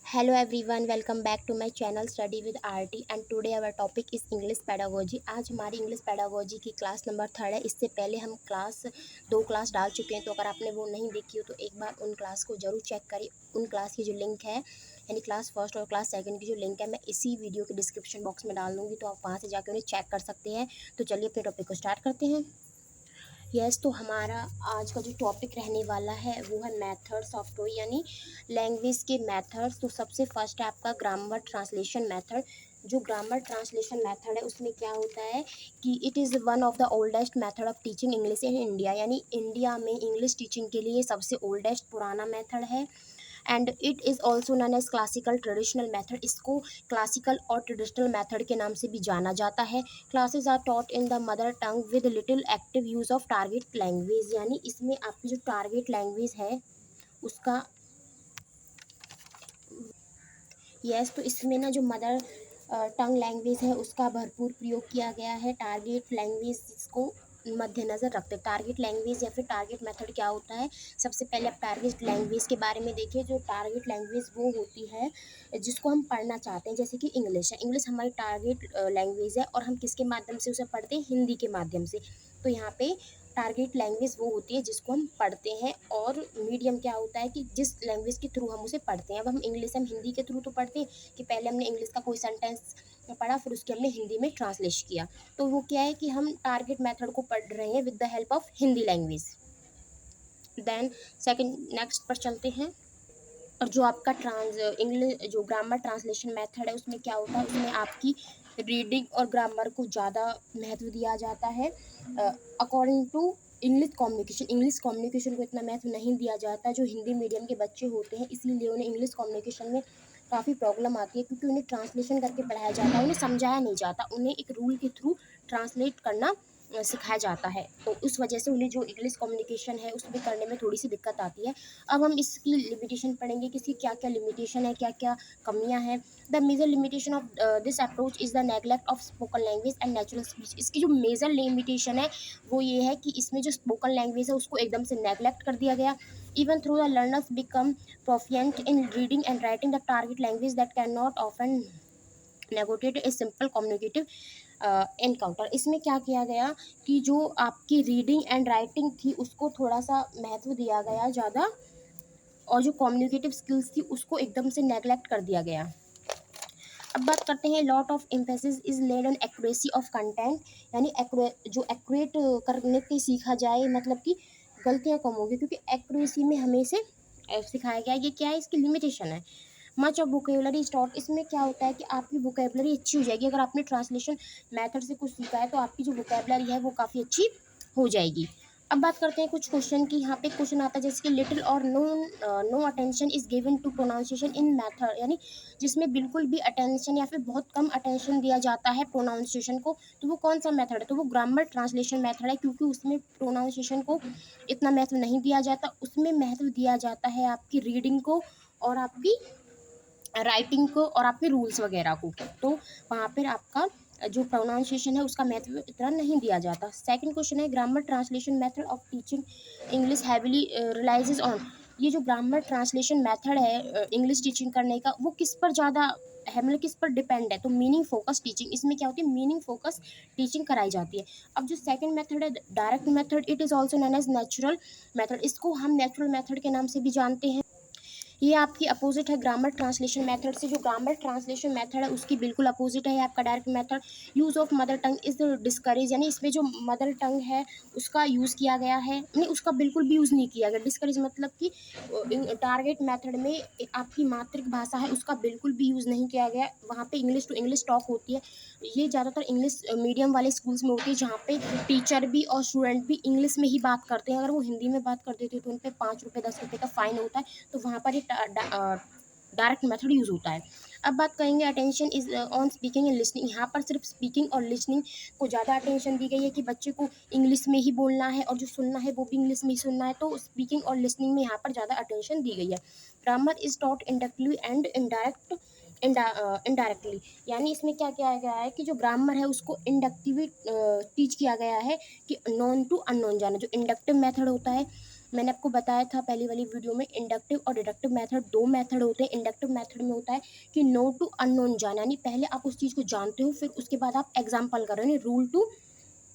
Hello everyone, welcome back to my channel Study with RT and today our topic is English Pedagogy। आज हमारी English pedagogy की class number 3 है। इससे पहले हम दो क्लास डाल चुके हैं, तो अगर आपने वो नहीं देखी हो तो एक बार उन क्लास को ज़रूर चेक करिए। उन क्लास की जो लिंक है, यानी क्लास फर्स्ट और क्लास सेकंड की जो लिंक है, मैं इसी वीडियो के डिस्क्रिप्शन बॉक्स में डाल दूँगी, तो आप वहाँ से जाकर उन्हें चेक कर सकते हैं। तो चलिए अपने टॉपिक को स्टार्ट करते हैं। तो हमारा आज का जो टॉपिक रहने वाला है वो है मेथड्स ऑफ टॉक, यानी लैंग्वेज के मेथड्स। तो सबसे फर्स्ट है आपका ग्रामर ट्रांसलेशन मेथड। जो ग्रामर ट्रांसलेशन मेथड है उसमें क्या होता है कि it is one of the oldest method of teaching English in India, यानी इंडिया में इंग्लिश टीचिंग के लिए सबसे ओल्डेस्ट पुराना मेथड है। And it is also known as classical traditional method. इसको क्लासिकल और ट्रेडिशनल मेथड के नाम से भी जाना जाता है। Classes are taught in the mother tongue with little active use of target language, यानी इसमें आपकी जो टारगेट लैंग्वेज है उसका तो इसमें ना जो मदर टंग लैंग्वेज है उसका भरपूर प्रयोग किया गया है। टारगेट लैंग्वेज को मद्देनज़र रखते हैं। टारगेट लैंग्वेज या फिर टारगेट मेथड क्या होता है, सबसे पहले आप टारगेट लैंग्वेज के बारे में देखिए। जो टारगेट लैंग्वेज वो होती है जिसको हम पढ़ना चाहते हैं, जैसे कि इंग्लिश है। इंग्लिश हमारी टारगेट लैंग्वेज है और हम किसके माध्यम से उसे पढ़ते हैं, हिंदी के माध्यम से। तो यहाँ पे टारगेट लैंग्वेज वो होती है जिसको हम पढ़ते हैं, और मीडियम क्या होता है कि जिस लैंग्वेज के थ्रू हम उसे पढ़ते हैं। अब हम इंग्लिश, हम हिंदी के थ्रू तो पढ़ते हैं कि पहले हमने इंग्लिश का कोई सेंटेंस पढ़ा, फिर उसके हमने हिंदी में ट्रांसलेट किया। तो वो क्या है कि हम टारगेट मेथड को पढ़ रहे हैं with the help of Hindi language. Then second next पर चलते हैं। और जो आपका इंग्लिश जो ग्रामर ट्रांसलेशन मेथड है उसमें क्या होता है, उसमें आपकी रीडिंग और ग्रामर को ज़्यादा महत्व दिया जाता है। अकॉर्डिंग टू इंग्लिश कम्युनिकेशन को इतना महत्व नहीं दिया जाता। जो हिंदी मीडियम के बच्चे होते हैं इसीलिए उन्हें इंग्लिश कम्युनिकेशन में काफ़ी प्रॉब्लम आती है, क्योंकि उन्हें ट्रांसलेशन करके पढ़ाया जाता है, उन्हें समझाया नहीं जाता, उन्हें एक रूल के थ्रू ट्रांसलेट करना सिखाया जाता है। तो उस वजह से उन्हें जो इंग्लिश कम्युनिकेशन है उसमें करने में थोड़ी सी दिक्कत आती है। अब हम इसकी लिमिटेशन पढ़ेंगे कि इसकी क्या क्या लिमिटेशन है, क्या क्या कमियां हैं। The major limitation of this approach is the neglect of spoken language and natural speech. इसकी जो मेजर लिमिटेशन है वो ये है कि इसमें जो स्पोकन लैंग्वेज है उसको एकदम से नेगलेक्ट कर दिया गया। Even through the learners become proficient in reading and writing the target language that can not often negotiate a simple communicative encounter. इसमें क्या किया गया कि जो आपकी रीडिंग एंड राइटिंग थी उसको थोड़ा सा महत्व दिया गया ज़्यादा, और जो कम्युनिकेटिव स्किल्स थी उसको एकदम से नेगलेक्ट कर दिया गया। अब बात करते हैं, lot of emphasis is laid on accuracy of content, यानी जो एक्यूरेट करने के सीखा जाए, मतलब कि गलतियाँ कम होगी, क्योंकि एक्यूरेसी में हमें से सिखाया गया। ये क्या है, इसकी लिमिटेशन है। मच ऑफ वोकेबलरी स्टॉक, इसमें क्या होता है कि आपकी वोकेबलरी अच्छी हो जाएगी। अगर आपने ट्रांसलेशन मेथड से कुछ सीखा है तो आपकी जो वोकेबलरी है वो काफ़ी अच्छी हो जाएगी। अब बात करते हैं कुछ क्वेश्चन की। यहाँ पे क्वेश्चन आता है जैसे कि लिटिल और no attention is given to pronunciation in method, यानी जिसमें बिल्कुल भी अटेंशन या फिर बहुत कम अटेंशन दिया जाता है प्रोनाउंसिएशन को, तो वो कौन सा मेथड है, तो वो ग्रामर ट्रांसलेशन मेथड है। क्योंकि उसमें प्रोनाउंसिएशन को इतना महत्व नहीं दिया जाता, उसमें महत्व दिया जाता है आपकी रीडिंग को और आपकी राइटिंग को और आपके रूल्स वगैरह को। तो वहाँ पर आपका जो प्रोनाउंसिएशन है उसका महत्व इतना नहीं दिया जाता। सेकंड क्वेश्चन है, grammar translation method of teaching English heavily relies on. ये जो ग्रामर ट्रांसलेशन मेथड है इंग्लिश टीचिंग करने का, वो किस पर ज़्यादा है, मतलब किस पर डिपेंड है, तो मीनिंग फोकस टीचिंग। इसमें क्या होती है, मीनिंग फोकस टीचिंग कराई जाती है। अब जो सेकंड मेथड है, direct method, it is also known as natural method. इसको हम नेचुरल मेथड के नाम से भी जानते हैं। ये आपकी अपोजिट है ग्रामर ट्रांसलेशन मेथड से। जो ग्रामर ट्रांसलेशन मेथड है उसकी बिल्कुल अपोजिट है आपका direct method. Use of mother tongue is discourage, यानी इसमें जो मदर टंग है उसका यूज़ किया गया है, नहीं उसका बिल्कुल भी यूज़ नहीं किया गया। डिस्करेज मतलब कि टारगेट मेथड में आपकी मातृभाषा है उसका बिल्कुल भी यूज़ नहीं किया गया। वहाँ पे इंग्लिश टू इंग्लिश टॉक होती है। ये ज़्यादातर इंग्लिश मीडियम वाले स्कूल्स में होती है, जहाँ पे टीचर भी और स्टूडेंट भी इंग्लिश में ही बात करते हैं। अगर वो हिंदी में बात कर देते हैं तो उन पर 5 रुपये 10 रुपये का फ़ाइन होता है। तो वहाँ पर ये डायरेक्ट मेथड यूज़ होता है। अब बात करेंगे attention is on speaking and listening. यहाँ पर सिर्फ स्पीकिंग और लिसनिंग को ज़्यादा अटेंशन दी गई है कि बच्चे को इंग्लिश में ही बोलना है और जो सुनना है वो भी इंग्लिश में ही सुनना है। तो स्पीकिंग और लिसनिंग में यहाँ पर ज़्यादा अटेंशन दी गई है। Grammar is taught inductively and indirectly, यानी इसमें क्या किया गया है कि जो ग्रामर है उसको इंडक्टिवली टीच किया गया है कि नॉन टू अननोन जाना। जो इंडक्टिव मेथड होता है, मैंने आपको बताया था पहली वाली वीडियो में, इंडक्टिव और डिडक्टिव मेथड दो मेथड होते हैं। इंडक्टिव मेथड में होता है कि नो टू अननोन जान, यानी पहले आप उस चीज़ को जानते हो, फिर उसके बाद आप एग्जाम्पल कर रहे हो, rule to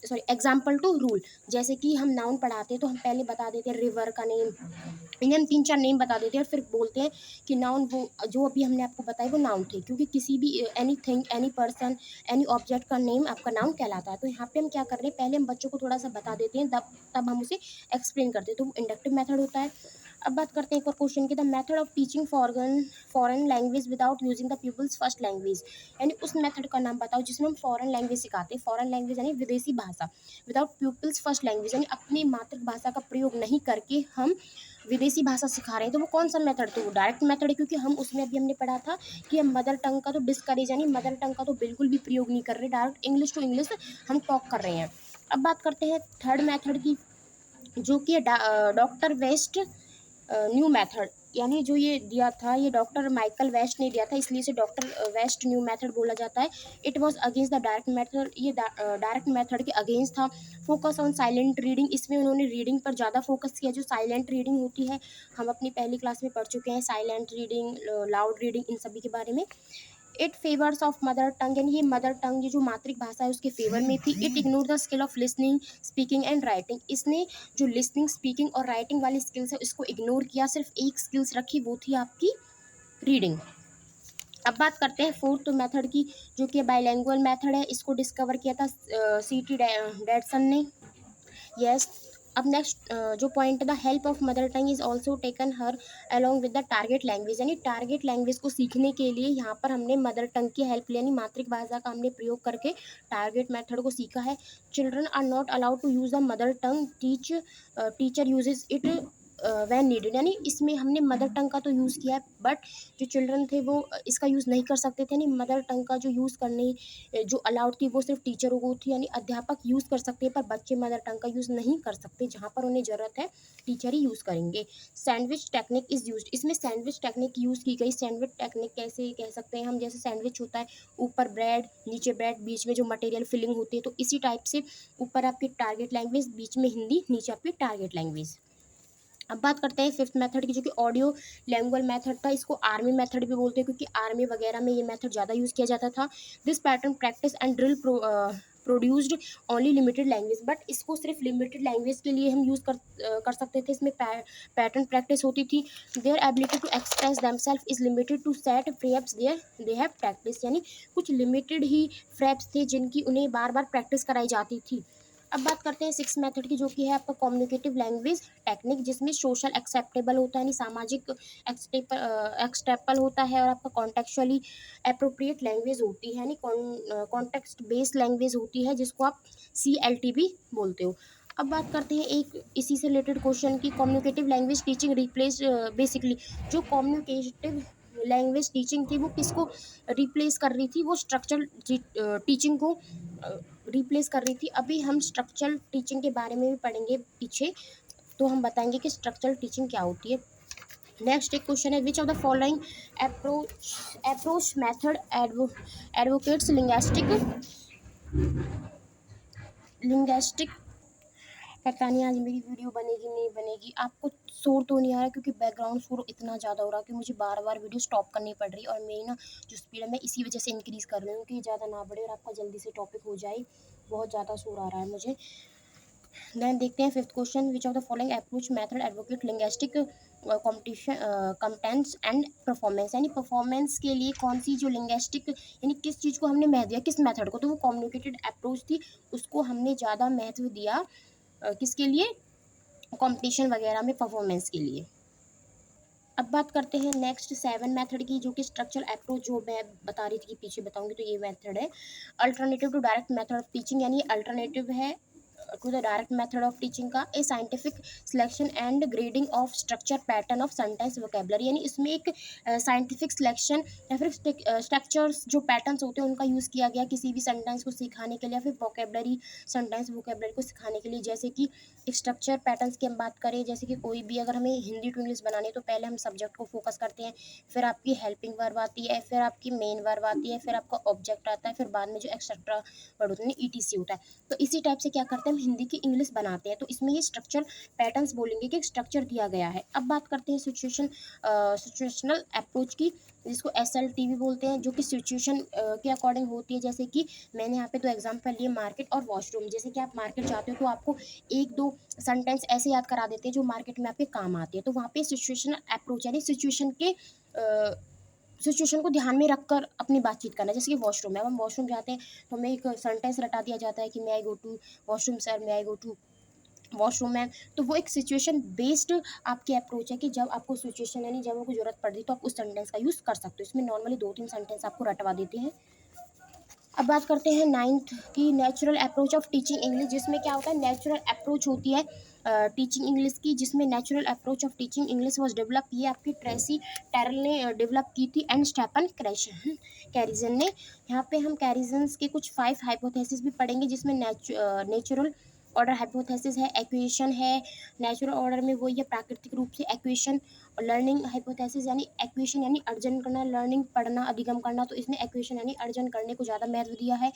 example to rule. जैसे कि हम नाउन पढ़ाते हैं तो हम पहले बता देते हैं रिवर का नेम, इन्हें हम 3-4 नेम बता देते हैं और फिर बोलते हैं कि नाउन, वो जो अभी हमने आपको बताया वो नाउन थे, क्योंकि किसी भी anything, any person, any object का नेम आपका नाउन कहलाता है। तो यहाँ पे हम क्या कर रहे हैं, पहले हम बच्चों को थोड़ा सा बता देते हैं, तब हम उसे एक्सप्लेन करते हैं, तो वो इंडक्टिव मेथड होता है। अब बात करते हैं एक और क्वेश्चन की, the method of teaching foreign language without using the people's first language, यानी उस मेथड का नाम बताओ जिसमें हम फॉरेन लैंग्वेज सिखाते हैं। फॉरेन लैंग्वेज यानी विदेशी भाषा, विदाउट पीपल्स फर्स्ट लैंग्वेज यानी अपनी मातृभाषा का प्रयोग नहीं करके हम विदेशी भाषा सिखा रहे हैं। तो वो कौन सा मेथड थे, वो डायरेक्ट मेथड है, क्योंकि हम उसमें अभी हमने पढ़ा था कि हम मदर टंग का तो डिस्करेज, यानी मदर टंग का तो बिल्कुल भी प्रयोग नहीं कर रहे, डायरेक्ट इंग्लिश टू इंग्लिश हम टॉक कर रहे हैं। अब बात करते हैं थर्ड मेथड की, जो कि है डॉक्टर वेस्ट न्यू मेथड, यानी जो ये दिया था, ये डॉक्टर माइकल वेस्ट ने दिया था, इसलिए इसे डॉक्टर वेस्ट न्यू मेथड बोला जाता है। It was against the direct method, ये डायरेक्ट मेथड के अगेंस्ट था। फोकस ऑन साइलेंट रीडिंग, इसमें उन्होंने रीडिंग पर ज़्यादा फोकस किया, जो साइलेंट रीडिंग होती है, हम अपनी पहली क्लास में पढ़ चुके हैं, साइलेंट रीडिंग, लाउड रीडिंग, इन सभी के बारे में। It favours of mother tongue, यानी ये मदर टंग, ये जो मातृभाषा है उसके फेवर में थी। It ignore the skill of listening, speaking and writing, इसने जो लिसनिंग, स्पीकिंग और राइटिंग वाली स्किल्स है उसको इग्नोर किया, सिर्फ एक स्किल्स रखी, वो थी आपकी रीडिंग। अब बात करते हैं फोर्थ मेथड की, जो कि बाइलैंग्युअल मेथड है, इसको डिस्कवर किया था C.T. डैडसन ने। यस। अब नेक्स्ट जो पॉइंट है, the help of mother tongue is also taken her along with the target language, यानी टारगेट लैंग्वेज को सीखने के लिए यहाँ पर हमने मदर टंग की हेल्प ली, यानी मातृभाषा का हमने प्रयोग करके टारगेट मेथड को सीखा है। Children are not allowed to use the mother tongue, teacher uses it when needed, यानी इसमें हमने मदर टंग का तो यूज़ किया है, बट जो चिल्ड्रन थे वो इसका यूज़ नहीं कर सकते थे, यानी मदर टंग का जो यूज़ करने जो अलाउड थी वो सिर्फ टीचरों को थी, यानी अध्यापक यूज़ कर सकते हैं, पर बच्चे मदर टंग का यूज़ नहीं कर सकते, जहाँ पर उन्हें ज़रूरत है टीचर ही यूज़ करेंगे। सैंडविच टेक्निक इज़ यूज्ड, इसमें सैंडविच टेक्निक यूज़ की गई। सैंडविच टेक्निक कैसे कह सकते हैं हम, जैसे सैंडविच होता है, ऊपर ब्रेड, नीचे ब्रेड, बीच में जो मटेरियल फिलिंग होती है, तो इसी टाइप से ऊपर आपकी टारगेट लैंग्वेज, बीच में हिंदी, नीचे आपकी टारगेट लैंग्वेज। अब बात करते हैं फिफ्थ मेथड की, जो कि ऑडियो लैंग्वेज मेथड था, इसको आर्मी मेथड भी बोलते हैं, क्योंकि आर्मी वगैरह में ये मेथड ज़्यादा यूज़ किया जाता था। This pattern practice and drill produced only limited language, but इसको सिर्फ लिमिटेड लैंग्वेज के लिए हम यूज़ कर सकते थे। इसमें पैटर्न प्रैक्टिस होती थी। Their ability to express themselves is limited to set phrases there they have practice, यानी कुछ लिमिटेड ही फ्रेप्स थे जिनकी उन्हें बार बार प्रैक्टिस कराई जाती थी। अब बात करते हैं सिक्स मेथड की, जो कि है आपका कम्युनिकेटिव लैंग्वेज टेक्निक, जिसमें सोशल एक्सेप्टेबल होता है, यानी सामाजिक एक्सेप्टेबल होता है, और आपका कॉन्टेक्चुअली अप्रोप्रिएट लैंग्वेज होती है, यानी कॉन्टेक्स्ट बेस्ड लैंग्वेज होती है, जिसको आप CLT भी बोलते हो। अब बात करते हैं एक इसी से रिलेटेड क्वेश्चन की, communicative language teaching replace, basically जो कम्युनिकेटिव लैंग्वेज टीचिंग थी वो किसको रिप्लेस कर रही थी, वो स्ट्रक्चरल टीचिंग को रिप्लेस कर रही थी। अभी हम स्ट्रक्चरल टीचिंग के बारे में भी पढ़ेंगे पीछे, तो हम बताएंगे कि स्ट्रक्चरल टीचिंग क्या होती है। नेक्स्ट एक क्वेश्चन है, which of the following approach method advocates linguistic, पता नहीं आज मेरी वीडियो बनेगी नहीं बनेगी, आपको शोर तो नहीं आ रहा, क्योंकि बैकग्राउंड शोर इतना ज़्यादा हो रहा है कि मुझे बार बार वीडियो स्टॉप करनी पड़ रही है, और मेरी ना जो स्पीड है मैं इसी वजह से इंक्रीज़ कर रही हूँ कि ज़्यादा ना बढ़े और आपका जल्दी से टॉपिक हो जाए, बहुत ज़्यादा शोर आ रहा है मुझे। देन देखते हैं fifth question, which of the following approach method advocate linguistic competition competence and performance, यानी परफॉर्मेंस के लिए कौन सी जो लिंग्विस्टिक, यानी किस चीज़ को हमने महत्व दिया, किस मेथड को, तो वो कम्युनिकेटेड अप्रोच थी, उसको हमने ज़्यादा महत्व दिया किसके लिए, कंपटीशन वगैरह में परफॉर्मेंस के लिए। अब बात करते हैं नेक्स्ट सेवन मेथड की, जो कि स्ट्रक्चर अप्रोच, जो मैं बता रही थी कि पीछे बताऊंगी, तो ये मेथड है alternative to direct method of teaching, यानी अल्टरनेटिव है to the direct method of teaching का। A scientific selection and grading of structure pattern of sentence vocabulary, यानी इसमें एक साइंटिफिक सिलेक्शन या फिर स्ट्रक्चर्स जो पैटर्न्स होते हैं उनका यूज़ किया गया किसी भी सेंटेंस को सिखाने के लिए, या फिर वोकेबलरी, सेंटेंस वोकेबलरी को सिखाने के लिए। जैसे कि स्ट्रक्चर पैटर्न्स की हम बात करें, जैसे कि कोई भी अगर हमें हिंदी टू इंग्लिश बनानी है तो पहले हम सब्जेक्ट को फोकस करते हैं, फिर आपकी हेल्पिंग वर्ब आती है, फिर आपकी मेन वर्ब आती है, फिर आपका ऑब्जेक्ट आता है, फिर बाद में जो एक्सेट्रा वर्ड होते हैं ETC होता है। तो इसी टाइप से क्या करते हैं, हम हिंदी की इंग्लिश बनाते हैं। तो इसमें ये स्ट्रक्चर पैटर्न्स बोलेंगे कि एक स्ट्रक्चर दिया गया है। अब बात करते हैं सिचुएशनल अप्रोच की, जिसको SLT भी बोलते हैं, जो कि सिचुएशन के अकॉर्डिंग होती है। जैसे कि मैंने यहाँ पे 2 एग्जाम्पल लिए, मार्केट और वॉशरूम। जैसे कि आप मार्केट जाते हो तो आपको 1-2 सेंटेंस ऐसे याद करा देते हैं जो मार्केट में आपके काम आते हैं। तो वहाँ पे सिचुएशनल अप्रोच यानी सिचुएशन को ध्यान में रखकर अपनी बातचीत करना। जैसे कि वॉशरूम है, अब हम वॉशरूम जाते हैं तो हमें एक सेंटेंस रटा दिया जाता है कि may I go to washroom sir, may I go to washroom ma'am. तो वो एक सिचुएशन बेस्ड आपकी अप्रोच है कि जब आपको सिचुएशन यानी जब आपको जरूरत पड़ती है तो आप उस सेंटेंस का यूज़ कर सकते हो। इसमें नॉर्मली 2-3 सेंटेंस आपको रटवा देते हैं। अब बात करते हैं 9th की, natural approach of teaching English, जिसमें क्या होता है नेचुरल अप्रोच होती है टीचिंग इंग्लिश की, जिसमें natural approach of teaching English was develop, ये आपकी ट्रेसी टैरल ने डेवलप की थी एंड स्टेफन कैरिजन ने। यहाँ पे हम कैरिजन्स के कुछ 5 हाइपोथेसिस भी पढ़ेंगे, जिसमें नेचुरल ऑर्डर हाइपोथेसिस है, एक्वेशन है। नेचुरल ऑर्डर में वही है प्राकृतिक रूप से एक्वेशन, और लर्निंग हाइपोथेसिस यानी एक्वेशन यानी अर्जन करना, लर्निंग पढ़ना, अधिगम करना। तो इसमें एक्वेशन यानी अर्जन करने को ज़्यादा महत्व दिया है।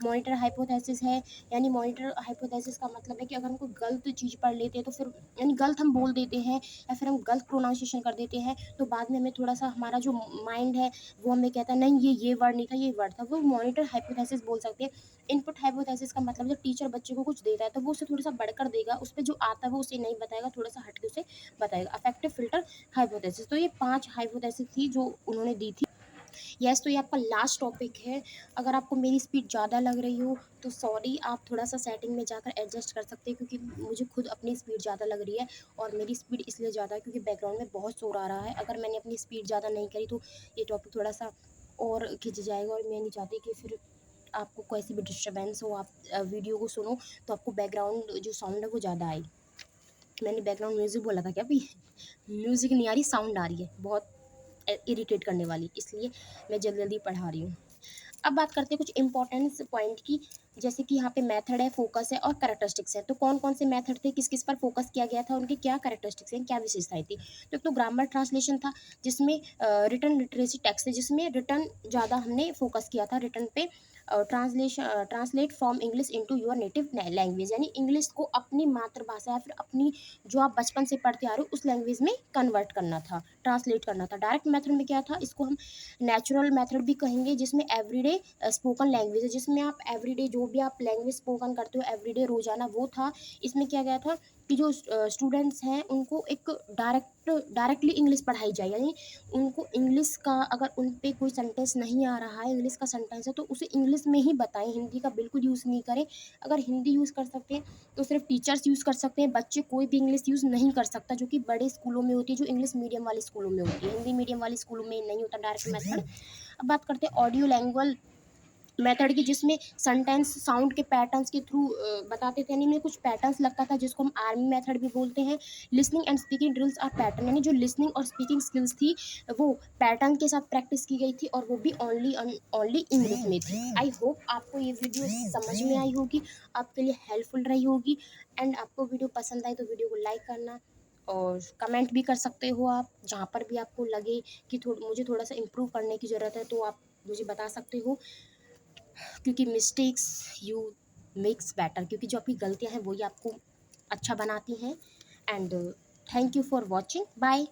मॉनिटर हाइपोथेसिस है, यानी मॉनिटर हाइपोथेसिस का मतलब है कि अगर हम कोई गलत चीज़ पढ़ लेते हैं तो फिर यानी गलत हम बोल देते हैं या फिर हम गलत प्रोनाउंसिएशन कर देते हैं, तो बाद में हमें थोड़ा सा हमारा जो माइंड है वो हमें कहता है नहीं ये वर्ड नहीं था, ये वर्ड था। वो मॉनिटर हाइपोथेसिस बोल सकते हैं। इनपुट हाइपोथेसिस का मतलब जब टीचर बच्चे को कुछ देता है तो वो उसे थोड़ा सा बढ़कर देगा, उस पर जो आता है वो उसे नहीं बताएगा, थोड़ा सा हट के उसे बताएगा। Affective filter hypothesis. तो ये 5 हाइपोथेसिस थी जो उन्होंने दी थी। यस, तो ये आपका लास्ट टॉपिक है। अगर आपको मेरी स्पीड ज़्यादा लग रही हो तो सॉरी, आप थोड़ा सा सेटिंग में जाकर एडजस्ट कर सकते हैं, क्योंकि मुझे खुद अपनी स्पीड ज़्यादा लग रही है। और मेरी स्पीड इसलिए ज़्यादा है क्योंकि बैकग्राउंड में बहुत शोर आ रहा है। अगर मैंने अपनी स्पीड ज़्यादा नहीं करी तो ये टॉपिक थोड़ा सा और खिंच जाएगा, और मैं नहीं चाहती कि फिर आपको कोई सी भी डिस्टर्बेंस हो, आप वीडियो को सुनो तो आपको बैकग्राउंड जो साउंड है वो ज़्यादा आई। मैंने बैकग्राउंड म्यूज़िक बोला था क्या अभी? म्यूज़िक नहीं आ रही, साउंड आ रही है बहुत इरिटेट करने वाली, इसलिए मैं जल्दी जल्दी पढ़ा रही हूँ। अब बात करते हैं कुछ इंपॉर्टेंस पॉइंट की। जैसे कि यहाँ पे मेथड है, फोकस है और कैरेक्टरिस्टिक्स है। तो कौन कौन से मेथड थे, किस किस पर फोकस किया गया था, उनकी क्या कैरेक्टरिस्टिक्स हैं, क्या विशेषताएं थी। तो एक तो ग्रामर ट्रांसलेशन था, जिसमें रिटन लिटरेसी टेक्स्ट है, जिसमें रिटन ज़्यादा हमने फोकस किया था, रिटन पे। Translate from English into your native language, यानी इंग्लिश को अपनी मातृभाषा या फिर अपनी जो आप बचपन से पढ़ते आ रहे हो उस लैंग्वेज में कन्वर्ट करना था, ट्रांसलेट करना था। डायरेक्ट मेथड में क्या था, इसको हम नेचुरल मेथड भी कहेंगे, जिसमें एवरीडे स्पोकन लैंग्वेज है, जिसमें आप एवरीडे जो भी आप लैंग्वेज स्पोकन करते हो एवरीडे रोजाना, वो था। इसमें क्या गया था कि जो स्टूडेंट्स हैं उनको एक डायरेक्टली इंग्लिश पढ़ाई जाए, यानी उनको इंग्लिश का अगर उन पे कोई सेंटेंस नहीं आ रहा है, इंग्लिश का सेंटेंस है, तो उसे इंग्लिश में ही बताएं, हिंदी का बिल्कुल यूज़ नहीं करें। अगर हिंदी यूज़ कर सकते हैं तो सिर्फ टीचर्स यूज़ कर सकते हैं, बच्चे कोई भी इंग्लिश यूज़ नहीं कर सकता, जो कि बड़े स्कूलों में होती है, जो इंग्लिश मीडियम वाले स्कूलों में होती है। हिंदी मीडियम वाले स्कूलों में नहीं होता डायरेक्ट मेथड। अब बात करते हैं ऑडियो लैंग्वेज मेथड की, जिसमें सेंटेंस साउंड के पैटर्न्स के थ्रू बताते थे, यानी में कुछ पैटर्न्स लगता था, जिसको हम आर्मी मेथड भी बोलते हैं। Listening and speaking drills are pattern, यानी जो लिसनिंग और स्पीकिंग स्किल्स थी वो पैटर्न के साथ प्रैक्टिस की गई थी, और वो भी ओनली इंग्लिश में थी। आई होप आपको ये वीडियो समझ में आई होगी, आपके लिए हेल्पफुल रही होगी। एंड आपको वीडियो पसंद आई तो वीडियो को लाइक करना, और कमेंट भी कर सकते हो आप, जहाँ पर भी आपको लगे कि मुझे थोड़ा सा इम्प्रूव करने की ज़रूरत है तो आप मुझे बता सकते हो, क्योंकि मिस्टेक्स यू मेक्स बेटर, क्योंकि जो आपकी गलतियां हैं वही आपको अच्छा बनाती हैं। And thank you for watching, bye.